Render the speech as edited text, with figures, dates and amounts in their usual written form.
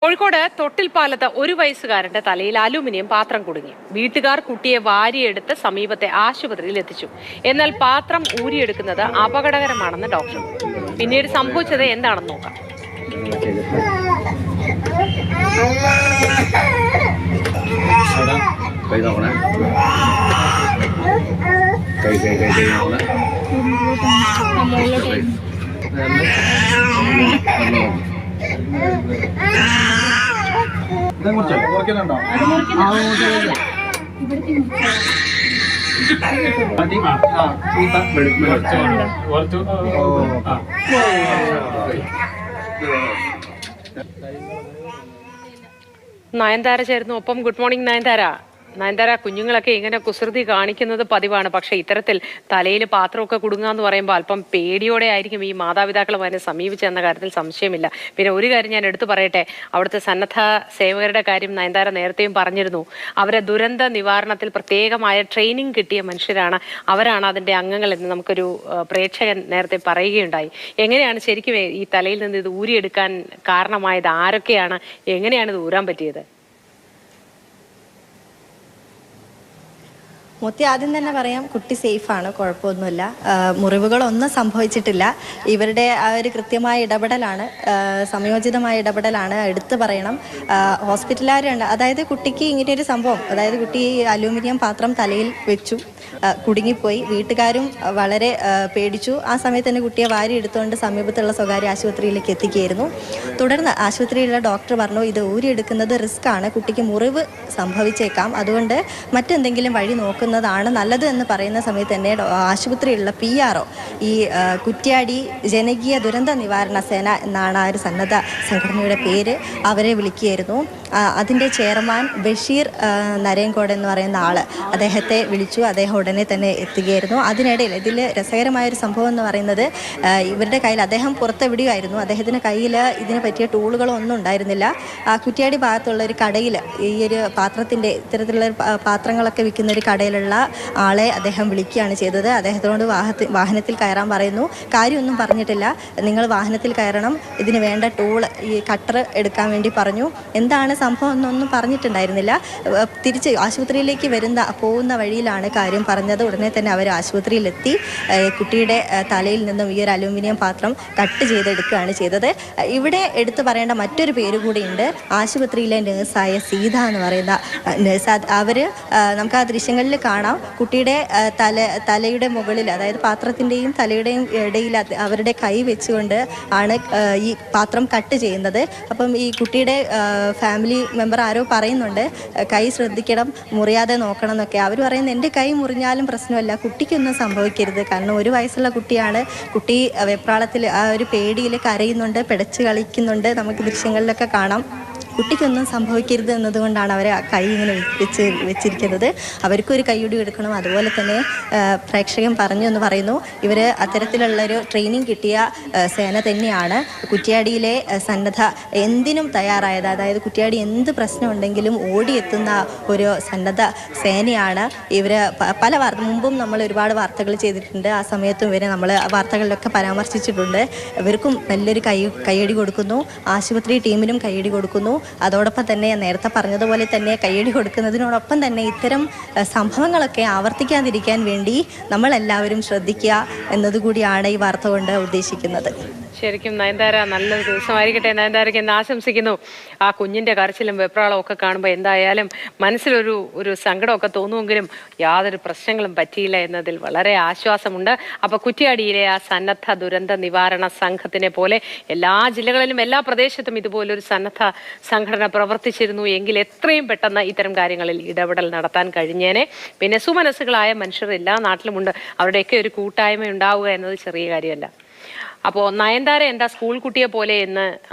കോഴിക്കോട് തൊട്ടിൽപ്പാലത്ത് 1 വയസ്സുകാരന്റെ തലയിൽ അലൂമിനിയം പാത്രം കുടുങ്ങി. വീട്ടുകാർ കുട്ടിയെ വാരിയെടുത്ത് സമീപത്തെ ആശുപത്രിയിൽ എത്തിച്ചു. എന്നാൽ പാത്രം ഊരിയെടുക്കുന്നത് അപകടകരമാണെന്ന് ഡോക്ടർ. പിന്നീട് സംഭവിച്ചത് എന്താണെന്ന് നോക്കാം. നയൻതാര ചേർന്നു. ഒപ്പം ഗുഡ് മോർണിംഗ് നയൻതാര, കുഞ്ഞുങ്ങളൊക്കെ ഇങ്ങനെ കുസൃതി കാണിക്കുന്നത് പതിവാണ്. പക്ഷെ ഇത്തരത്തിൽ തലയിൽ പാത്രമൊക്കെ കുടുങ്ങാന്ന് പറയുമ്പോൾ അല്പം പേടിയോടെ ആയിരിക്കും ഈ മാതാപിതാക്കൾ അതിനെ സമീപിച്ചെന്ന കാര്യത്തിൽ സംശയമില്ല. പിന്നെ ഒരു കാര്യം ഞാൻ എടുത്തു പറയട്ടെ, അവിടുത്തെ സന്നദ്ധ സേവകരുടെ കാര്യം നയൻതാര നേരത്തെയും പറഞ്ഞിരുന്നു. അവരെ ദുരന്ത നിവാരണത്തിൽ പ്രത്യേകമായ ട്രെയിനിങ് കിട്ടിയ മനുഷ്യരാണ്, അവരാണ് അതിന്റെ അംഗങ്ങൾ എന്ന് നമുക്കൊരു പ്രേക്ഷകൻ നേരത്തെ പറയുകയുണ്ടായി. എങ്ങനെയാണ് ശരിക്കും ഈ തലയിൽ നിന്ന് ഇത് ഊരിയെടുക്കാൻ കാരണമായത്? ആരൊക്കെയാണ്? എങ്ങനെയാണ് ഇത് ഊരാൻ പറ്റിയത്? മുത്തി, ആദ്യം തന്നെ പറയാം, കുട്ടി സേഫാണ്, കുഴപ്പമൊന്നുമില്ല, മുറിവുകളൊന്നും സംഭവിച്ചിട്ടില്ല. ഇവരുടെ ആ ഒരു കൃത്യമായ ഇടപെടലാണ്, സംയോജിതമായ ഇടപെടലാണ് എടുത്തു പറയണം. ഹോസ്പിറ്റലുകാരുണ്ട്, അതായത് കുട്ടിക്ക് ഇങ്ങനെയൊരു സംഭവം, അതായത് കുട്ടി അലൂമിനിയം പാത്രം തലയിൽ വെച്ചു, കുടുങ്ങിപ്പോയി. വീട്ടുകാരും വളരെ പേടിച്ചു. ആ സമയത്ത് തന്നെ കുട്ടിയെ വാരി എടുത്തുകൊണ്ട് സമീപത്തുള്ള സ്വകാര്യ ആശുപത്രിയിലേക്ക് എത്തിക്കുകയായിരുന്നു. തുടർന്ന് ആശുപത്രിയിലുള്ള ഡോക്ടർ പറഞ്ഞു, ഇത് ഊരിയെടുക്കുന്നത് റിസ്ക് ആണ്, കുട്ടിക്ക് മുറിവ് സംഭവിച്ചേക്കാം, അതുകൊണ്ട് മറ്റെന്തെങ്കിലും വഴി നോക്കുന്നതാണ് നല്ലത് എന്ന് പറയുന്ന സമയത്ത് തന്നെ ആശുപത്രിയിലുള്ള PRO, ഈ കുറ്റ്യാടി ജനകീയ ദുരന്ത നിവാരണ സേന എന്നാണ് ആ ഒരു സന്നദ്ധ സംഘടനയുടെ പേര്, അവരെ വിളിക്കുകയായിരുന്നു. അതിൻ്റെ ചെയർമാൻ ബഷീർ നരേങ്കോട് എന്ന് പറയുന്ന ആൾ, അദ്ദേഹത്തെ വിളിച്ചു. അദ്ദേഹം ഉടനെ തന്നെ എത്തുകയായിരുന്നു. അതിനിടയിൽ ഇതിൽ രസകരമായൊരു സംഭവം എന്ന് പറയുന്നത്, ഇവരുടെ കയ്യിൽ, അദ്ദേഹം പുറത്തെവിടെയായിരുന്നു, അദ്ദേഹത്തിൻ്റെ കയ്യിൽ ഇതിനെ പറ്റിയ ടൂളുകളൊന്നും ഉണ്ടായിരുന്നില്ല. കുറ്റ്യാടി ഭാഗത്തുള്ള ഒരു കടയിൽ, ഈ ഒരു പാത്രത്തിൻ്റെ ഇത്തരത്തിലുള്ള പാത്രങ്ങളൊക്കെ വിൽക്കുന്ന ഒരു കടയിലുള്ള ആളെ അദ്ദേഹം വിളിക്കുകയാണ് ചെയ്തത്. അദ്ദേഹത്തോട് വാഹനത്തിൽ കയറാൻ പറയുന്നു. കാര്യമൊന്നും പറഞ്ഞിട്ടില്ല, നിങ്ങൾ വാഹനത്തിൽ കയറണം, ഇതിന് വേണ്ട ടൂൾ, ഈ കട്ടർ എടുക്കാൻ വേണ്ടി പറഞ്ഞു. എന്താണ് സംഭവം എന്നൊന്നും പറഞ്ഞിട്ടുണ്ടായിരുന്നില്ല. തിരിച്ച് ആശുപത്രിയിലേക്ക് പോകുന്ന വഴിയിലാണ് കാര്യം പറഞ്ഞത്. ഉടനെ തന്നെ അവർ ആശുപത്രിയിലെത്തി. കുട്ടിയുടെ തലയിൽ നിന്നും ഈ ഒരു അലൂമിനിയം പാത്രം കട്ട് ചെയ്തെടുക്കുകയാണ് ചെയ്തത്. ഇവിടെ എടുത്തു പറയേണ്ട മറ്റൊരു പേര് കൂടിയുണ്ട്. ആശുപത്രിയിലെ നേഴ്സായ സീത എന്ന് പറയുന്ന നേഴ്സ്, അവർ നമുക്ക് ആ ദൃശ്യങ്ങളിൽ കാണാം. കുട്ടിയുടെ തലയുടെ മുകളിൽ, അതായത് പാത്രത്തിൻ്റെയും തലയുടെയും ഇടയിൽ അവരുടെ കൈ വെച്ചുകൊണ്ട് ആണ് ഈ പാത്രം കട്ട് ചെയ്യുന്നത്. അപ്പം ഈ കുട്ടിയുടെ ഫാമിലി മെമ്പർ ആരോ പറയുന്നുണ്ട്, കൈ ശ്രദ്ധിക്കണം, മുറിയാതെ നോക്കണം എന്നൊക്കെ. അവർ പറയുന്നത്, എൻ്റെ കൈ മുറിഞ്ഞാലും പ്രശ്നമല്ല, കുട്ടിക്കൊന്നും സംഭവിക്കരുത്, കാരണം 1 വയസ്സുള്ള കുട്ടിയാണ്. കുട്ടി വെപ്രാളത്തിൽ ആ ഒരു പേടിയിൽ കരയുന്നുണ്ട്, പിടച്ച് കളിക്കുന്നുണ്ട്, നമുക്ക് ദൃശ്യങ്ങളിലൊക്കെ കാണാം. കുട്ടിക്കൊന്നും സംഭവിക്കരുത് എന്നതുകൊണ്ടാണ് അവർ ആ കൈ ഇങ്ങനെ വെച്ചിരിക്കുന്നത്. അവർക്കൊരു കൈയ്യൊടി എടുക്കണം. അതുപോലെ തന്നെ പ്രേക്ഷകൻ പറഞ്ഞു എന്ന് പറയുന്നു, ഇവർ അത്തരത്തിലുള്ളൊരു ട്രെയിനിങ് കിട്ടിയ സേന തന്നെയാണ്. കുറ്റ്യാടിയിലെ സന്നദ്ധ എന്തിനും തയ്യാറായത്, അതായത് കുറ്റ്യാടി എന്ത് പ്രശ്നമുണ്ടെങ്കിലും ഓടിയെത്തുന്ന ഒരു സന്നദ്ധ സേനയാണ് ഇവർ. മുമ്പും നമ്മൾ ഒരുപാട് വാർത്തകൾ ചെയ്തിട്ടുണ്ട്. ആ സമയത്തും ഇവരെ നമ്മൾ വാർത്തകളിലൊക്കെ പരാമർശിച്ചിട്ടുണ്ട്. ഇവർക്കും നല്ലൊരു കൈയടി കൊടുക്കുന്നു, ആശുപത്രി ടീമിനും കൈയടി കൊടുക്കുന്നു. അതോടൊപ്പം തന്നെ നേരത്തെ പറഞ്ഞതുപോലെ തന്നെ കൈയടി കൊടുക്കുന്നതിനോടൊപ്പം തന്നെ ഇത്തരം സംഭവങ്ങളൊക്കെ ആവർത്തിക്കാതിരിക്കാൻ വേണ്ടി നമ്മളെല്ലാവരും ശ്രദ്ധിക്കുക എന്നതുകൂടിയാണ് ഈ വാർത്ത കൊണ്ട് ഉദ്ദേശിക്കുന്നത്. ശരിക്കും നയൻതാര, നല്ലൊരു ദിവസമായിരിക്കട്ടെ നയൻതാരയ്ക്ക് എന്ന് ആശംസിക്കുന്നു. ആ കുഞ്ഞിന്റെ കരച്ചിലും വെപ്രാളവും ഒക്കെ കാണുമ്പോൾ എന്തായാലും മനസ്സിലൊരു സങ്കടമൊക്കെ തോന്നുമെങ്കിലും യാതൊരു പ്രശ്നങ്ങളും പറ്റിയില്ല എന്നതിൽ വളരെ ആശ്വാസമുണ്ട്. അപ്പൊ കുറ്റ്യാടിയിലെ ആ സന്നദ്ധ ദുരന്ത നിവാരണ സംഘത്തിനെ പോലെ എല്ലാ ജില്ലകളിലും എല്ലാ പ്രദേശത്തും ഇതുപോലൊരു സന്നദ്ധ സംഘടന പ്രവർത്തിച്ചിരുന്നു എങ്കിൽ എത്രയും പെട്ടെന്ന് ഇത്തരം കാര്യങ്ങളിൽ ഇടപെടൽ നടത്താൻ കഴിഞ്ഞേനെ. പിന്നെ സുമനസ്സുകളായ മനുഷ്യർ എല്ലാ നാട്ടിലുമുണ്ട്, അവരുടെയൊക്കെ ഒരു കൂട്ടായ്മ ഉണ്ടാവുക എന്നത് ചെറിയ കാര്യമല്ല. അപ്പോൾ നയൻതാര എന്താ സ്കൂൾ കുട്ടിയെ പോലെ എന്ന്